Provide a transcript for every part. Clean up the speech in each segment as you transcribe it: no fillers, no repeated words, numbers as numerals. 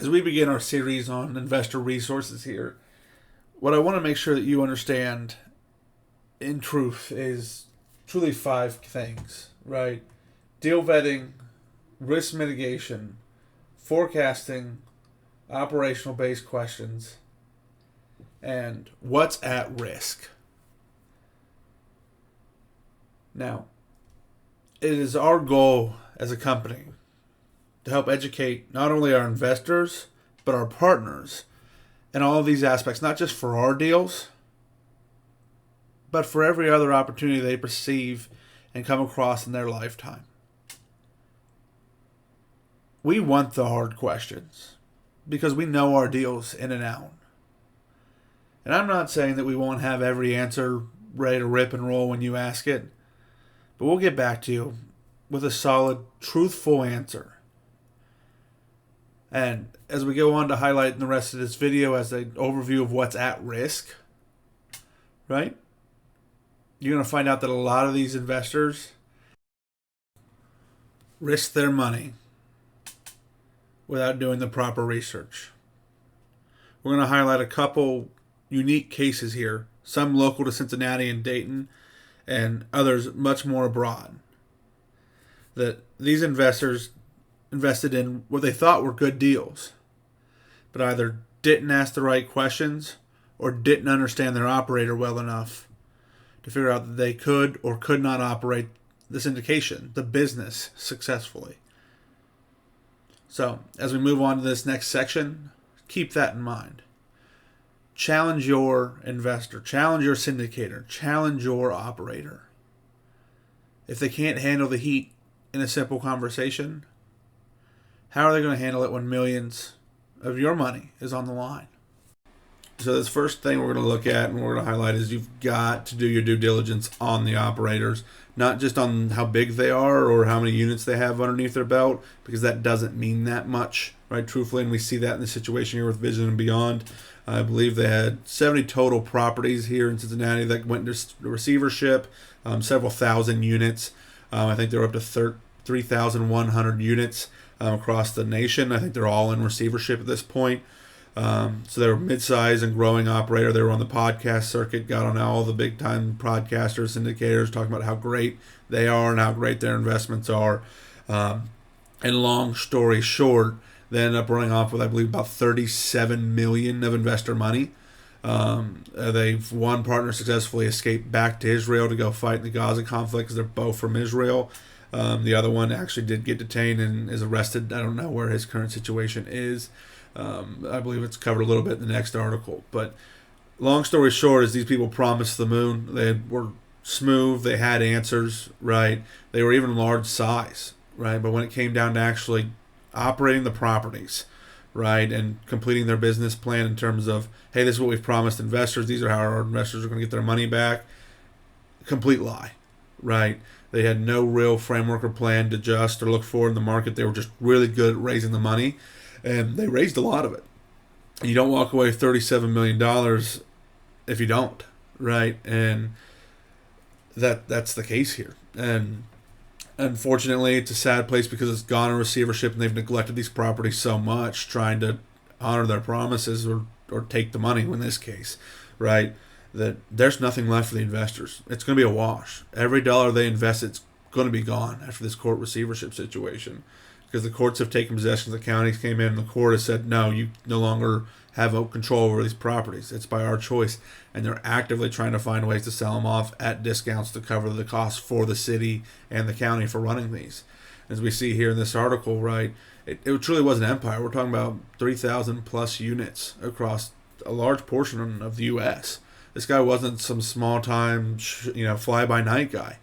As we begin our series on investor resources here, what I want to make sure that you understand in truth is truly five things, right? Deal vetting, risk mitigation, forecasting, operational based questions, and what's at risk. Now, it is our goal as a company to help educate not only our investors, but our partners in all of these aspects, not just for our deals, but for every other opportunity they perceive and come across in their lifetime. We want the hard questions because we know our deals in and out. And I'm not saying that we won't have every answer ready to rip and roll when you ask it, but we'll get back to you with a solid, truthful answer. And as we go on to highlight in the rest of this video as an overview of what's at risk, right? You're going to find out that a lot of these investors risk their money without doing the proper research. We're going to highlight a couple unique cases here, some local to Cincinnati and Dayton, and others much more abroad. That these investors invested in what they thought were good deals, but either didn't ask the right questions or didn't understand their operator well enough to figure out that they could or could not operate the syndication, the business, successfully. So, as we move on to this next section, keep that in mind. Challenge your investor, challenge your syndicator, challenge your operator. If they can't handle the heat in a simple conversation, how are they going to handle it when millions of your money is on the line? So this first thing we're going to look at and we're going to highlight is you've got to do your due diligence on the operators, not just on how big they are or how many units they have underneath their belt, because that doesn't mean that much, right? Truthfully, and we see that in the situation here with Vision and Beyond. I believe they had 70 total properties here in Cincinnati that went into receivership, several thousand units. I think they're up to 3,100 units across the nation. I think they're all in receivership at this point. So they're a mid-sized and growing operator. They were on the podcast circuit, got on all the big-time podcasters, syndicators, talking about how great they are and how great their investments are. And long story short, they ended up running off with, I believe, about $37 million of investor money. One partner successfully escaped back to Israel to go fight in the Gaza conflict because they're both from Israel. The other one actually did get detained and is arrested. I don't know where his current situation is. I believe it's covered a little bit in the next article. But long story short is these people promised the moon. They were smooth. They had answers, right? They were even large size, right? But when it came down to actually operating the properties, right, and completing their business plan in terms of, hey, this is what we've promised investors. These are how our investors are going to get their money back. Complete lie, right? They had no real framework or plan to adjust or look forward in the market. They were just really good at raising the money, and they raised a lot of it. You don't walk away with $37 million if you don't, right? And that's the case here. And unfortunately, it's a sad place because it's gone in receivership and they've neglected these properties so much, trying to honor their promises or take the money in this case, right? That there's nothing left for the investors. It's going to be a wash. Every dollar they invest, it's going to be gone after this court receivership situation, because the courts have taken possession. The counties came in and the court has said, no, you no longer have control over these properties. It's by our choice. And they're actively trying to find ways to sell them off at discounts to cover the costs for the city and the county for running these. As we see here in this article, right, it truly was an empire. We're talking about 3,000 plus units across a large portion of the U.S. This guy wasn't some small-time, fly-by-night guy,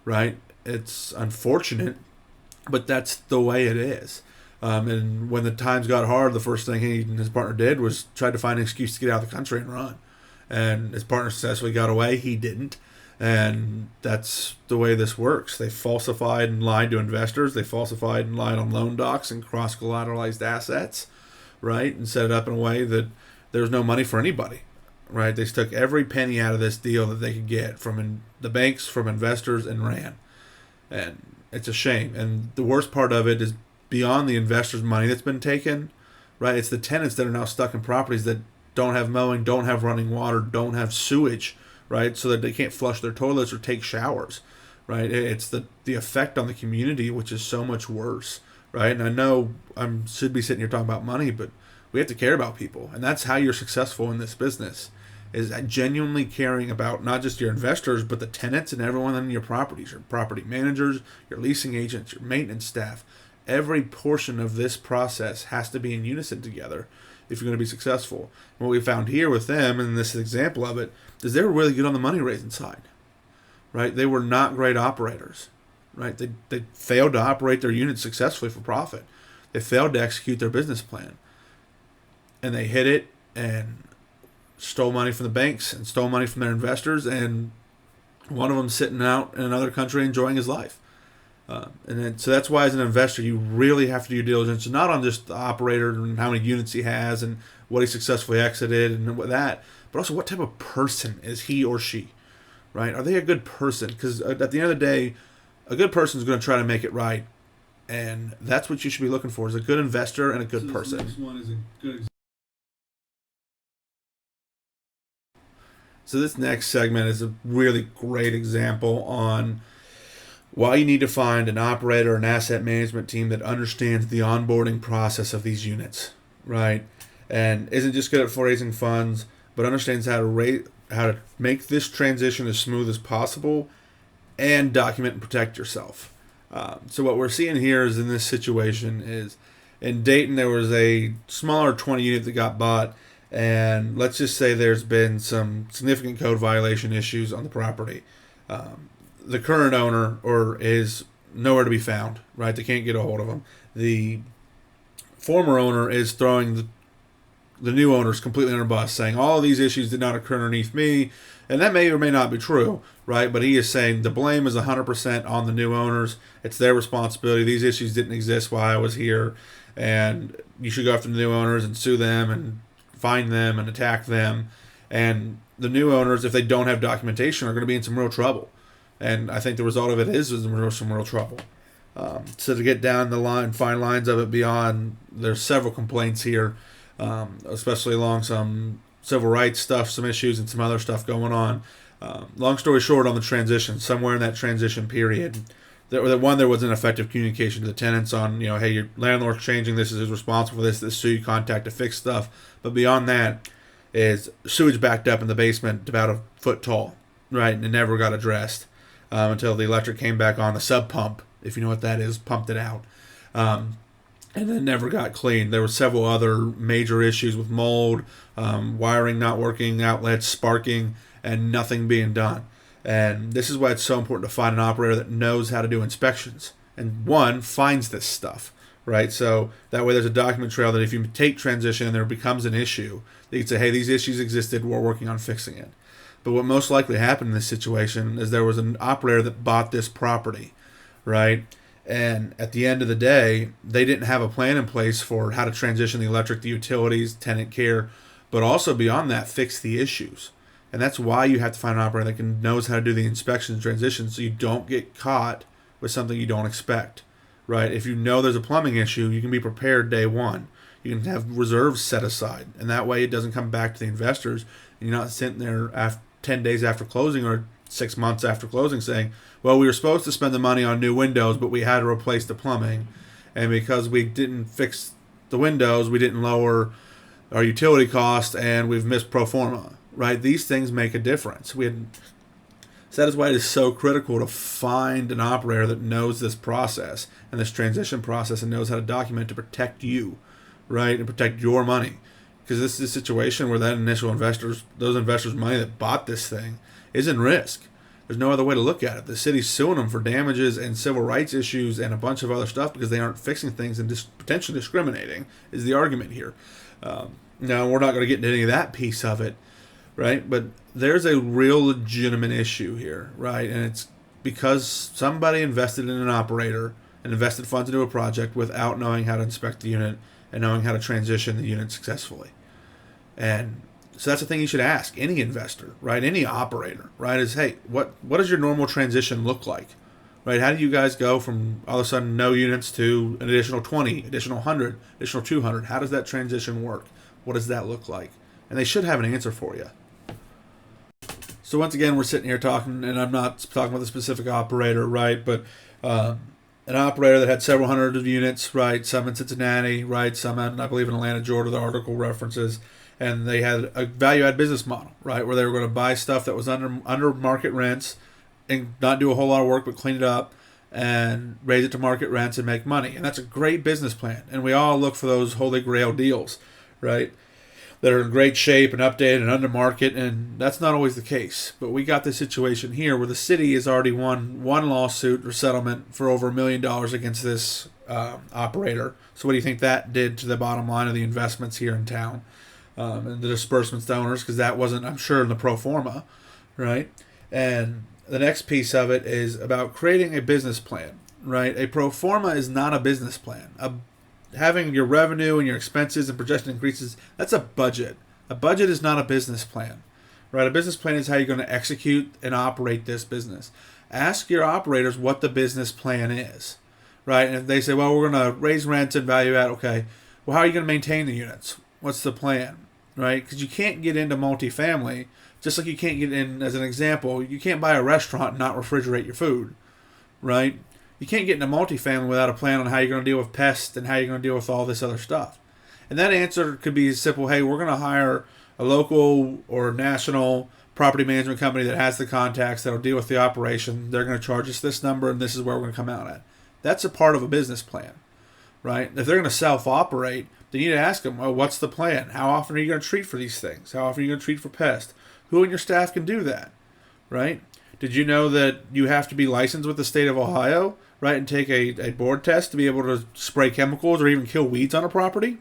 right? It's unfortunate, but that's the way it is. And when the times got hard, the first thing he and his partner did was try to find an excuse to get out of the country and run. And his partner successfully got away. He didn't. And that's the way this works. They falsified and lied to investors. They falsified and lied on loan docs and cross-collateralized assets, right? And set it up in a way that there was no money for anybody. Right, they took every penny out of this deal that they could get from the banks, from investors, and ran. And it's a shame. And the worst part of it is beyond the investors' money that's been taken, right? It's the tenants that are now stuck in properties that don't have mowing, don't have running water, don't have sewage, right? So that they can't flush their toilets or take showers, right? It's the effect on the community, which is so much worse, right? And I know I should be sitting here talking about money, but we have to care about people, and that's how you're successful in this business, is genuinely caring about not just your investors, but the tenants and everyone in your properties, your property managers, your leasing agents, your maintenance staff. Every portion of this process has to be in unison together if you're going to be successful. And what we found here with them, and this example of it, is they were really good on the money raising side, right? They were not great operators, right? They failed to operate their units successfully for profit. They failed to execute their business plan. And they hit it and stole money from the banks and stole money from their investors, and one of them sitting out in another country enjoying his life. So that's why, as an investor, you really have to do due diligence, not on just the operator and how many units he has and what he successfully exited and what that, but also what type of person is he or she, right? Are they a good person? Because at the end of the day, a good person is going to try to make it right, and that's what you should be looking for: is a good investor and a good person. This next one is a good example. So this next segment is a really great example on why you need to find an operator, an asset management team that understands the onboarding process of these units, right? And isn't just good at raising funds, but understands how to make this transition as smooth as possible and document and protect yourself. So what we're seeing here is, in this situation, is in Dayton there was a smaller 20 unit that got bought. And let's just say there's been some significant code violation issues on the property. The current owner is nowhere to be found, right? They can't get a hold of him. The former owner is throwing the new owners completely under the bus, saying all of these issues did not occur underneath me. And that may or may not be true, right? But he is saying the blame is 100% on the new owners. It's their responsibility. These issues didn't exist while I was here. And you should go after the new owners and sue them and find them and attack them. And the new owners, if they don't have documentation, are going to be in some real trouble. And I think the result of it is some real trouble. So to get down the line, fine lines of it beyond, there's several complaints here, especially along some civil rights stuff, some issues, and some other stuff going on. Long story short, on the transition, somewhere in that transition period, there was ineffective communication to the tenants on, hey, your landlord's changing, this is responsible for this so you contact to fix stuff. But beyond that is sewage backed up in the basement about a foot tall, right? And it never got addressed until the electric came back on. The sub pump, if you know what that is, pumped it out. And then never got cleaned. There were several other major issues with mold, wiring not working, outlets sparking, and nothing being done. And this is why it's so important to find an operator that knows how to do inspections and, one, finds this stuff, right? So that way there's a document trail that if you take transition and there becomes an issue, they can say, hey, these issues existed, we're working on fixing it. But what most likely happened in this situation is there was an operator that bought this property, right? And at the end of the day, they didn't have a plan in place for how to transition the electric, the utilities, tenant care, but also beyond that, fix the issues. And that's why you have to find an operator that knows how to do the inspections and transitions, so you don't get caught with something you don't expect, right? If you know there's a plumbing issue, you can be prepared day one. You can have reserves set aside, and that way it doesn't come back to the investors, and you're not sitting there 10 days after closing or 6 months after closing saying, well, we were supposed to spend the money on new windows, but we had to replace the plumbing. And because we didn't fix the windows, we didn't lower our utility cost, and we've missed pro forma, right? These things make a difference. So that is why it is so critical to find an operator that knows this process and this transition process and knows how to document to protect you, right? And protect your money. Because this is a situation where those investors' money that bought this thing is in risk. There's no other way to look at it. The city's suing them for damages and civil rights issues and a bunch of other stuff because they aren't fixing things and potentially discriminating is the argument here. Now, we're not going to get into any of that piece of it, right? But there's a real legitimate issue here, right? And it's because somebody invested in an operator and invested funds into a project without knowing how to inspect the unit and knowing how to transition the unit successfully. And so that's the thing you should ask any investor, right? Any operator, right? Is, hey, what does your normal transition look like? right? How do you guys go from all of a sudden no units to an additional 20, additional 100, additional 200? How does that transition work? What does that look like? And they should have an answer for you. So once again, we're sitting here talking, and I'm not talking about the specific operator, right? But an operator that had several hundred of units, right? Some in Cincinnati, right? Some in, I believe, in Atlanta, Georgia, the article references. And they had a value-add business model, right? Where they were going to buy stuff that was under market rents and not do a whole lot of work, but clean it up and raise it to market rents and make money. And that's a great business plan. And we all look for those holy grail deals, right? That are in great shape and updated and under market, and that's not always the case. But we got this situation here where the city has already won one lawsuit or settlement for over $1 million against this operator. So what do you think that did to the bottom line of the investments here in town and the disbursements to owners? Because that wasn't, I'm sure, in the pro forma, right? And the next piece of it is about creating a business plan, right? A pro forma is not a business plan. Having your revenue and your expenses and projection increases, that's a budget. A budget is not a business plan, right? A business plan is how you're going to execute and operate this business. Ask your operators what the business plan is, right? And if they say, well, we're going to raise rents and value add, okay, well, how are you going to maintain the units? What's the plan, right? Because you can't get into multifamily, just like you can't get in, as an example, you can't buy a restaurant and not refrigerate your food, right? You can't get into multifamily without a plan on how you're going to deal with pests and how you're going to deal with all this other stuff. And that answer could be as simple, hey, we're going to hire a local or national property management company that has the contacts that'll deal with the operation. They're going to charge us this number, and this is where we're going to come out at. That's a part of a business plan, right? If they're going to self-operate, then you need to ask them, well, what's the plan? How often are you going to treat for these things? How often are you going to treat for pests? Who in your staff can do that, right? Did you know that you have to be licensed with the state of Ohio, right, and take a board test to be able to spray chemicals or even kill weeds on a property?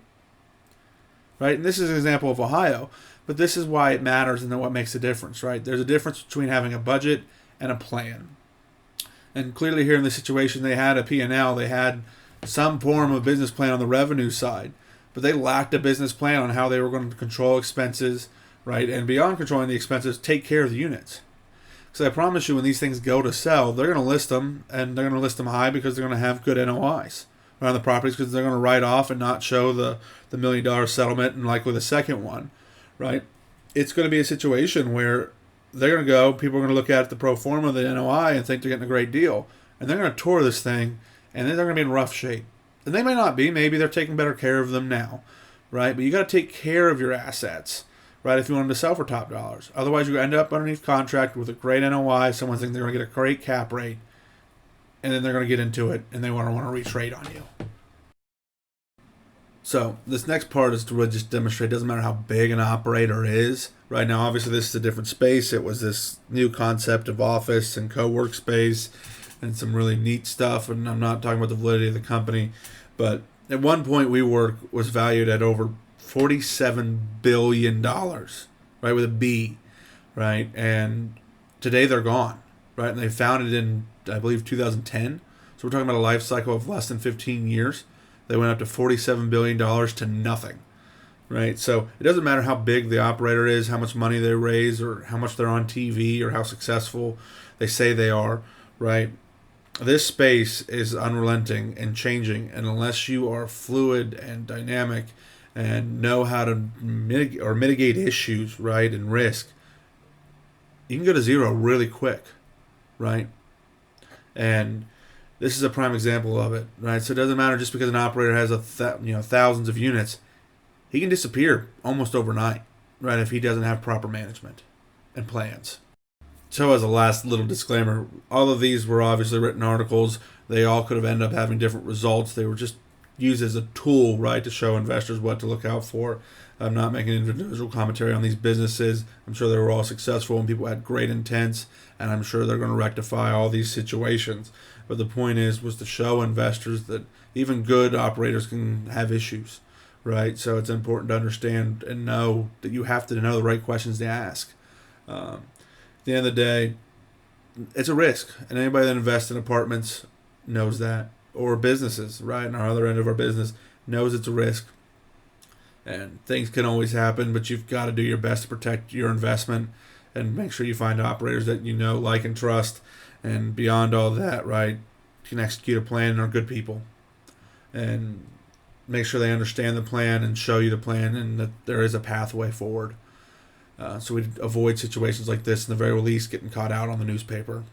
Right? And this is an example of Ohio, but this is why it matters and what makes a difference, right? There's a difference between having a budget and a plan. And clearly here in this situation, they had a P&L, they had some form of business plan on the revenue side, but they lacked a business plan on how they were going to control expenses, right? And beyond controlling the expenses, take care of the units. So I promise you, when these things go to sell, they're going to list them, and they're going to list them high because they're going to have good NOIs around the properties, because they're going to write off and not show the $1 million settlement. And like with the second one, right, it's going to be a situation where they're going to go, people are going to look at the pro forma, the NOI, and think they're getting a great deal. And they're going to tour this thing, and then they're going to be in rough shape. And they may not be. Maybe they're taking better care of them now, right? But you got to take care of your assets, right, if you want them to sell for top dollars. Otherwise, you end up underneath contract with a great NOI. Someone thinks they're going to get a great cap rate, and then they're going to get into it, and they want to retrade on you. So this next part is to really just demonstrate it doesn't matter how big an operator is. Right now, obviously, this is a different space. It was this new concept of office and co-work space and some really neat stuff, and I'm not talking about the validity of the company, but at one point, WeWork was valued at over $47 billion, right, with a B, right? And today they're gone, right? And they founded in, I believe, 2010. So we're talking about a life cycle of less than 15 years. They went up to $47 billion to nothing, right? So it doesn't matter how big the operator is, how much money they raise, or how much they're on TV, or how successful they say they are, right? This space is unrelenting and changing, and unless you are fluid and dynamic and know how to mitigate issues, right, and risk, you can go to zero really quick, right? And this is a prime example of it, right? So it doesn't matter just because an operator has thousands of units, he can disappear almost overnight, right, if he doesn't have proper management and plans. So as a last little disclaimer, all of these were obviously written articles. They all could have ended up having different results. They were just used as a tool, right, to show investors what to look out for. I'm not making individual commentary on these businesses. I'm sure they were all successful and people had great intents, and I'm sure they're going to rectify all these situations. But the point was to show investors that even good operators can have issues, right? So it's important to understand and know that you have to know the right questions to ask. At the end of the day, it's a risk, and anybody that invests in apartments knows that, or businesses, right, on our other end of our business, knows it's a risk. And things can always happen, but you've got to do your best to protect your investment and make sure you find operators that you know, like, and trust, And beyond all that, right, can execute a plan and are good people. And make sure they understand the plan and show you the plan and that there is a pathway forward. So we avoid situations like this, in the very least, getting caught out on the newspaper.